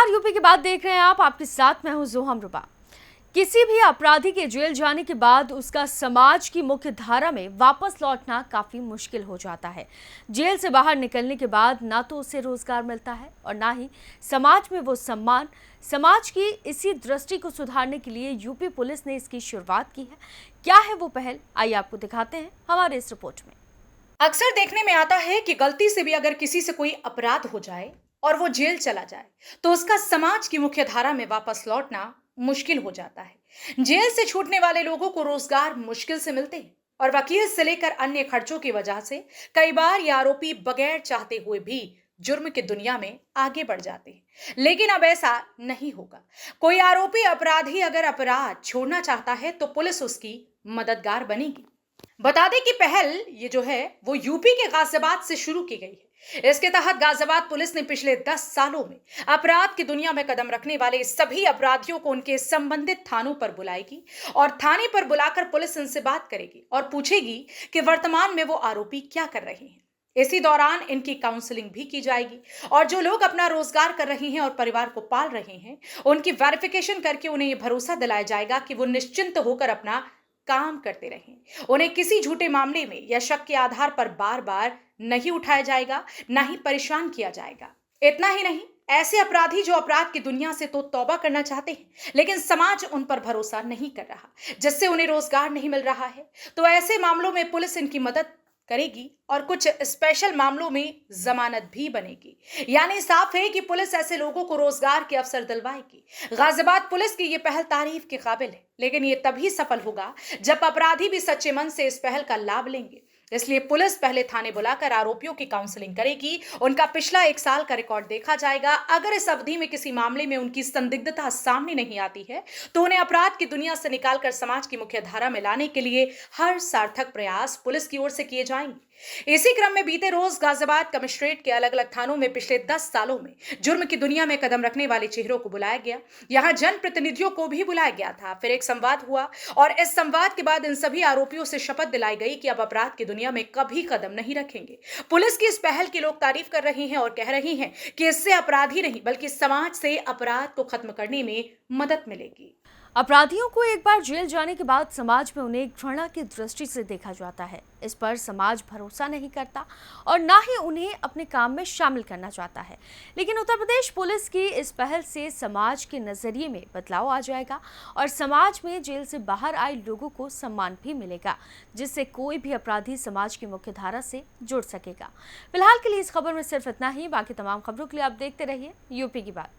नमस्कार, यूपी की बात देख रहे हैं आप। आपके साथ मैं हूं जोहम रुबा। किसी भी अपराधी के जेल जाने के बाद उसका समाज की मुख्य धारा में वापस लौटना काफी मुश्किल हो जाता है। जेल से बाहर निकलने के बाद ना तो उसे रोजगार मिलता है और ना ही समाज में वो सम्मान। समाज की इसी दृष्टि को सुधारने के लिए यूपी पुलिस ने इसकी शुरुआत की है। क्या है वो पहल, आइए आपको दिखाते हैं हमारे इस रिपोर्ट में। अक्सर देखने में आता है कि गलती से भी अगर किसी से कोई अपराध हो जाए और वो जेल चला जाए तो उसका समाज की मुख्य धारा में वापस लौटना मुश्किल हो जाता है। जेल से छूटने वाले लोगों को रोजगार मुश्किल से मिलते हैं और वकील से लेकर अन्य खर्चों की वजह से कई बार ये आरोपी बगैर चाहते हुए भी जुर्म की दुनिया में आगे बढ़ जाते हैं। लेकिन अब ऐसा नहीं होगा। कोई आरोपी अपराधी अगर अपराध छोड़ना चाहता है तो पुलिस उसकी मददगार बनेगी। बता दें कि पहल ये जो है वो यूपी के गाजियाबाद से शुरू की गई है। इसके तहत गाजियाबाद पुलिस ने पिछले 10 सालों में अपराध की दुनिया में कदम रखने वाले सभी अपराधियों को उनके संबंधित थानों पर बुलाएगी और थाने पर बुलाकर पुलिस इनसे बात करेगी और पूछेगी कि वर्तमान में वो आरोपी क्या कर रहे हैं। इसी दौरान इनकी काउंसलिंग भी की जाएगी और जो लोग अपना रोजगार कर रहे हैं और परिवार को पाल रहे हैं उनकी वेरिफिकेशन करके उन्हें यह भरोसा दिलाया जाएगा कि वो निश्चिंत होकर अपना काम करते रहें। उन्हें किसी झूठे मामले में या शक के आधार पर बार बार नहीं उठाया जाएगा, ना ही परेशान किया जाएगा। इतना ही नहीं, ऐसे अपराधी जो अपराध की दुनिया से तो तौबा करना चाहते हैं लेकिन समाज उन पर भरोसा नहीं कर रहा, जिससे उन्हें रोजगार नहीं मिल रहा है, तो ऐसे मामलों में पुलिस इनकी मदद करेगी और कुछ स्पेशल मामलों में जमानत भी बनेगी। यानी साफ है कि पुलिस ऐसे लोगों को रोजगार के अवसर दिलवाएगी। गाजियाबाद पुलिस की ये पहल तारीफ के काबिल है, लेकिन ये तभी सफल होगा जब अपराधी भी सच्चे मन से इस पहल का लाभ लेंगे। इसलिए पुलिस पहले थाने बुलाकर आरोपियों की काउंसलिंग करेगी, उनका पिछला 1 साल का रिकॉर्ड देखा जाएगा। अगर इस अवधि में किसी मामले में उनकी संदिग्धता सामने नहीं आती है तो उन्हें अपराध की दुनिया से निकालकर समाज की मुख्य धारा में लाने के लिए हर सार्थक प्रयास पुलिस की ओर से किए जाएंगे। इसी क्रम में बीते रोज गाजियाबाद कमिश्नरेट के अलग अलग थानों में पिछले 10 सालों में जुर्म की दुनिया में कदम रखने वाले चेहरों को बुलाया गया। यहां जनप्रतिनिधियों को भी बुलाया गया था। फिर एक संवाद हुआ और इस संवाद के बाद इन सभी आरोपियों से शपथ दिलाई गई कि अब अपराध की दुनिया में कभी कदम नहीं रखेंगे। पुलिस की इस पहल की लोग तारीफ कर रहे हैं और कह रहे हैं कि इससे अपराधी नहीं बल्कि समाज से अपराध को खत्म करने में मदद मिलेगी। अपराधियों को एक बार जेल जाने के बाद समाज में उन्हें घृणा की दृष्टि से देखा जाता है। इस पर समाज भरोसा नहीं करता और ना ही उन्हें अपने काम में शामिल करना चाहता है। लेकिन उत्तर प्रदेश पुलिस की इस पहल से समाज के नजरिए में बदलाव आ जाएगा और समाज में जेल से बाहर आए लोगों को सम्मान भी मिलेगा, जिससे कोई भी अपराधी समाज की मुख्य धारा से जुड़ सकेगा। फिलहाल के लिए इस खबर में सिर्फ इतना ही। बाकी तमाम खबरों के लिए आप देखते रहिए यूपी की बात।